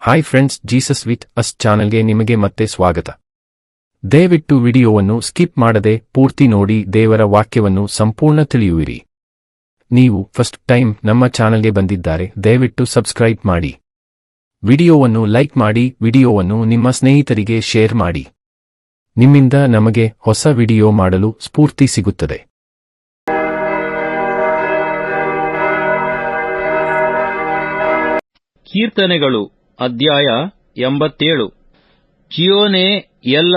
Hi friends, Jesus with us ಚಾನೆಲ್ಗೆ ನಿಮಗೆ ಮತ್ತೆ ಸ್ವಾಗತ. ದಯವಿಟ್ಟು ವಿಡಿಯೋವನ್ನು ಸ್ಕಿಪ್ ಮಾಡದೆ ಪೂರ್ತಿ ನೋಡಿ ದೇವರ ವಾಕ್ಯವನ್ನು ಸಂಪೂರ್ಣ ತಿಳಿಯುವಿರಿ. ನೀವು ಫಸ್ಟ್ ಟೈಮ್ ನಮ್ಮ ಚಾನೆಲ್ಗೆ ಬಂದಿದ್ದಾರೆ, ದಯವಿಟ್ಟು ಸಬ್ಸ್ಕ್ರೈಬ್ ಮಾಡಿ. ವಿಡಿಯೋವನ್ನು ಲೈಕ್ ಮಾಡಿ, ವಿಡಿಯೋವನ್ನು ನಿಮ್ಮ ಸ್ನೇಹಿತರಿಗೆ ಶೇರ್ ಮಾಡಿ. ನಿಮ್ಮಿಂದ ನಮಗೆ ಹೊಸ ವಿಡಿಯೋ ಮಾಡಲು ಸ್ಫೂರ್ತಿ ಸಿಗುತ್ತದೆ. ಕೀರ್ತನೆಗಳು ಅಧ್ಯಾಯ 87. ಚೀಯೋನೇ, ಎಲ್ಲ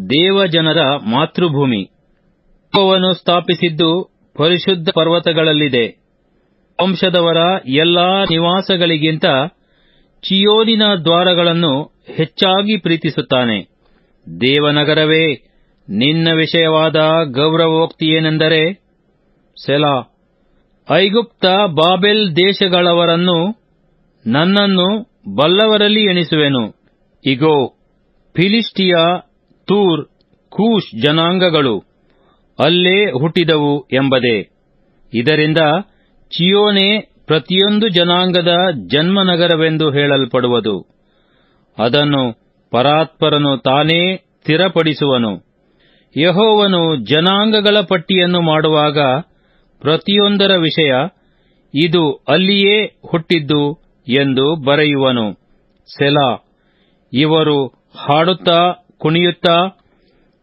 ದೇವಜನರ ಮಾತೃಭೂಮಿ. ಯೆಹೋವನು ಸ್ಥಾಪಿಸಿದ್ದು ಪರಿಶುದ್ಧ ಪರ್ವತಗಳಲ್ಲಿದೆ. ವಂಶದವರ ಎಲ್ಲಾ ನಿವಾಸಗಳಿಗಿಂತ ಚೀಯೋನಿನ ದ್ವಾರಗಳನ್ನು ಹೆಚ್ಚಾಗಿ ಪ್ರೀತಿಸುತ್ತಾನೆ. ದೇವನಗರವೇ, ನಿನ್ನ ವಿಷಯವಾದ ಗೌರವೋಕ್ತಿಯೇನೆಂದರೆ, ಸೆಲಾ. ಐಗುಪ್ತ, ಬಾಬೆಲ್ ದೇಶಗಳವರನ್ನು ನನ್ನನ್ನು ಬಲ್ಲವರಲ್ಲಿ ಎಣಿಸುವೆನು. ಇಗೋ, ಫಿಲಿಷ್ಟಿಯ, ತೂರ್, ಕೂಷ್ ಜನಾಂಗಗಳು ಅಲ್ಲೇ ಹುಟ್ಟಿದವು ಎಂಬುದೇ. ಇದರಿಂದ ಚೀಯೋನೇ ಪ್ರತಿಯೊಂದು ಜನಾಂಗದ ಜನ್ಮನಗರವೆಂದು ಹೇಳಲ್ಪಡುವುದು. ಅದನ್ನು ಪರಾತ್ಪರನು ತಾನೇ ಸ್ಥಿರಪಡಿಸುವನು. ಯೆಹೋವನು ಜನಾಂಗಗಳ ಪಟ್ಟಿಯನ್ನು ಮಾಡುವಾಗ ಪ್ರತಿಯೊಂದರ ವಿಷಯ ಇದು ಅಲ್ಲಿಯೇ ಹುಟ್ಟಿದ್ದು ಎಂದು ಬರೆಯುವನು. ಸೆಲಾ. ಇವರು ಹಾಡುತ್ತಾ ಕುಣಿಯುತ್ತಾ,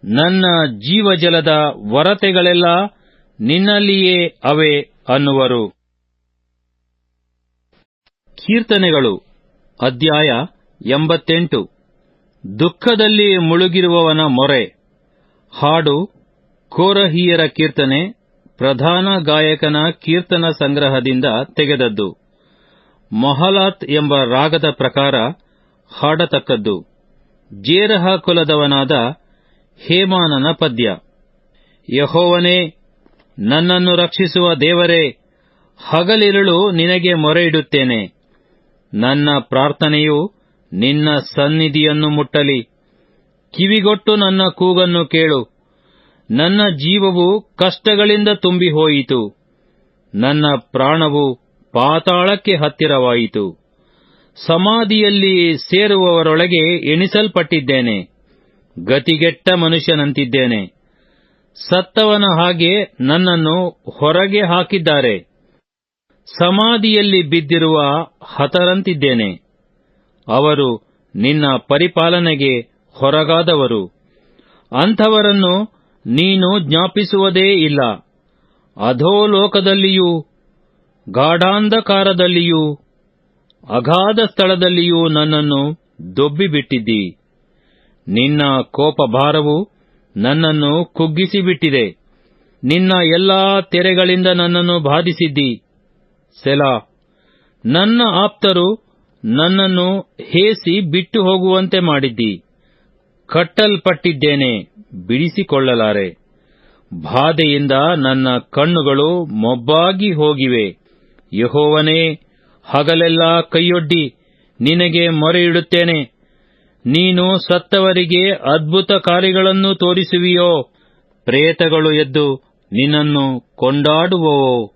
ನನ್ನ ಜೀವಜಲದ ವರತೆಗಳೆಲ್ಲ ನಿನ್ನಲ್ಲಿಯೇ ಅವೆ ಅನ್ನುವರು. ಕೀರ್ತನೆಗಳು ಅಧ್ಯಾಯ 88. ದುಃಖದಲ್ಲಿ ಮುಳುಗಿರುವವನ ಮೊರೆ. ಹಾಡು ಕೋರಹಿಯರ ಕೀರ್ತನೆ, ಪ್ರಧಾನ ಗಾಯಕನ ಕೀರ್ತನ ಸಂಗ್ರಹದಿಂದ ತೆಗೆದದ್ದು. ಮಹಲಾತ್ ಎಂಬ ರಾಗದ ಪ್ರಕಾರ ಹಾಡತಕ್ಕದ್ದು. ಜೇರಹ ಕುಲದವನಾದ ಹೇಮಾನನ ಪದ್ಯ. ಯೆಹೋವನೇ, ನನ್ನನ್ನು ರಕ್ಷಿಸುವ ದೇವರೇ, ಹಗಲಿರುಳು ನಿನಗೆ ಮೊರೆಯಿಡುತ್ತೇನೆ. ನನ್ನ ಪ್ರಾರ್ಥನೆಯು ನಿನ್ನ ಸನ್ನಿಧಿಯನ್ನು ಮುಟ್ಟಲಿ. ಕಿವಿಗೊಟ್ಟು ನನ್ನ ಕೂಗನ್ನು ಕೇಳು. ನನ್ನ ಜೀವವು ಕಷ್ಟಗಳಿಂದ ತುಂಬಿ ಹೋಯಿತು. ನನ್ನ ಪ್ರಾಣವು ಪಾತಾಳಕ್ಕೆ ಹತ್ತಿರವಾಯಿತು. ಸಮಾಧಿಯಲ್ಲಿ ಸೇರುವವರೊಳಗೆ ಎಣಿಸಲ್ಪಟ್ಟಿದ್ದೇನೆ. ಗತಿಗೆಟ್ಟ ಮನುಷ್ಯನಂತಿದ್ದೇನೆ. ಸತ್ತವನ ಹಾಗೆ ನನ್ನನ್ನು ಹೊರಗೆ ಹಾಕಿದ್ದಾರೆ. ಸಮಾಧಿಯಲ್ಲಿ ಬಿದ್ದಿರುವ ಹತರಂತಿದ್ದೇನೆ. ಅವರು ನಿನ್ನ ಪರಿಪಾಲನೆಗೆ ಹೊರಗಾದವರು. ಅಂಥವರನ್ನು ನೀನು ಜ್ಞಾಪಿಸುವುದೇ ಇಲ್ಲ. ಅಧೋಲೋಕದಲ್ಲಿಯೂ ಗಾಢಾಂಧಕಾರದಲ್ಲಿಯೂ ಅಗಾಧ ಸ್ಥಳದಲ್ಲಿಯೂ ನನ್ನನ್ನು ದೊಬ್ಬಿಬಿಟ್ಟಿದ್ದಿ. ನಿನ್ನ ಕೋಪಭಾರವು ನನ್ನನ್ನು ಕುಗ್ಗಿಸಿಬಿಟ್ಟಿದೆ. ನಿನ್ನ ಎಲ್ಲಾ ತೆರೆಗಳಿಂದ ನನ್ನನ್ನು ಬಾಧಿಸಿದ್ದಿ. ಸೆಲಾ. ನನ್ನ ಆಪ್ತರು ನನ್ನನ್ನು ಹೇಸಿ ಬಿಟ್ಟು ಹೋಗುವಂತೆ ಮಾಡಿದ್ದಿ. ಕಟ್ಟಲ್ಪಟ್ಟಿದ್ದೇನೆ, ಬಿಡಿಸಿಕೊಳ್ಳಲಾರೆ. ಬಾಧೆಯಿಂದ ನನ್ನ ಕಣ್ಣುಗಳು ಮೊಬ್ಬಾಗಿ ಹೋಗಿವೆ. ಯೆಹೋವನೇ, ಹಗಲೆಲ್ಲ ಕೈಯೊಡ್ಡಿ ನಿನಗೆ ಮೊರೆಯಿಡುತ್ತೇನೆ. ನೀನು ಸತ್ತವರಿಗೆ ಅದ್ಭುತ ಕಾರ್ಯಗಳನ್ನು ತೋರಿಸುವಿಯೋ? ಪ್ರೇತಗಳು ಎದ್ದು ನಿನ್ನನ್ನು ಕೊಂಡಾಡುವವೋ?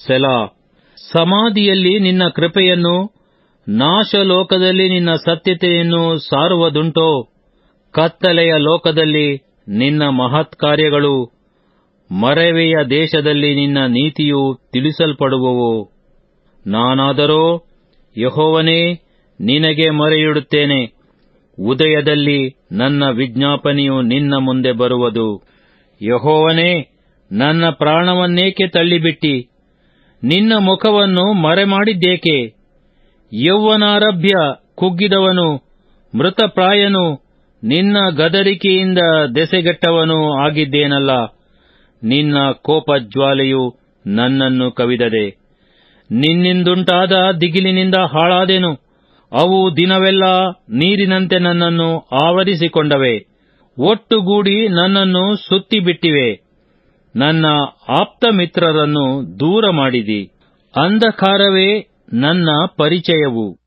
ಸೆಲಾ. ಸಮಾಧಿಯಲ್ಲಿ ನಿನ್ನ ಕೃಪೆಯನ್ನು, ನಾಶಲೋಕದಲ್ಲಿ ನಿನ್ನ ಸತ್ಯತೆಯನ್ನು ಸಾರುವುದುಂಟೋ? ಕತ್ತಲೆಯ ಲೋಕದಲ್ಲಿ ನಿನ್ನ ಮಹತ್ಕಾರ್ಯಗಳು, ಮರೆವೆಯ ದೇಶದಲ್ಲಿ ನಿನ್ನ ನೀತಿಯು ತಿಳಿಸಲ್ಪಡುವವು. ನಾನಾದರೋ, ಯೆಹೋವನೇ, ನಿನಗೆ ಮೊರೆಯಿಡುತ್ತೇನೆ. ಉದಯದಲ್ಲಿ ನನ್ನ ವಿಜ್ಞಾಪನೆಯು ನಿನ್ನ ಮುಂದೆ ಬರುವುದು. ಯೆಹೋವನೇ, ನನ್ನ ಪ್ರಾಣವನ್ನೇಕೆ ತಳ್ಳಿಬಿಟ್ಟಿ? ನಿನ್ನ ಮುಖವನ್ನು ಮರೆಮಾಡಿದ್ದೇಕೆ? ಯೌವನಾರಭ್ಯ ಕುಗ್ಗಿದವನು, ಮೃತಪ್ರಾಯನು, ನಿನ್ನ ಗದರಿಕೆಯಿಂದ ದೆಸೆಗೆಟ್ಟವನೂ ಆಗಿದ್ದೇನಲ್ಲ. ನಿನ್ನ ಕೋಪಜ್ವಾಲೆಯು ನನ್ನನ್ನು ಕವಿದದೆ. ನಿನ್ನಿಂದುಂಟಾದ ದಿಗಿಲಿನಿಂದ ಹಾಳಾದೆನು. ಅವು ದಿನವೆಲ್ಲ ನೀರಿನಂತೆ ನನ್ನನ್ನು ಆವರಿಸಿಕೊಂಡವೆ. ಒಟ್ಟುಗೂಡಿ ನನ್ನನ್ನು ಸುತ್ತಿಬಿಟ್ಟಿವೆ. ನನ್ನ ಆಪ್ತಮಿತ್ರರನ್ನು ದೂರ ಮಾಡಿದಿ. ಅಂಧಕಾರವೇ ನನ್ನ ಪರಿಚಯವು.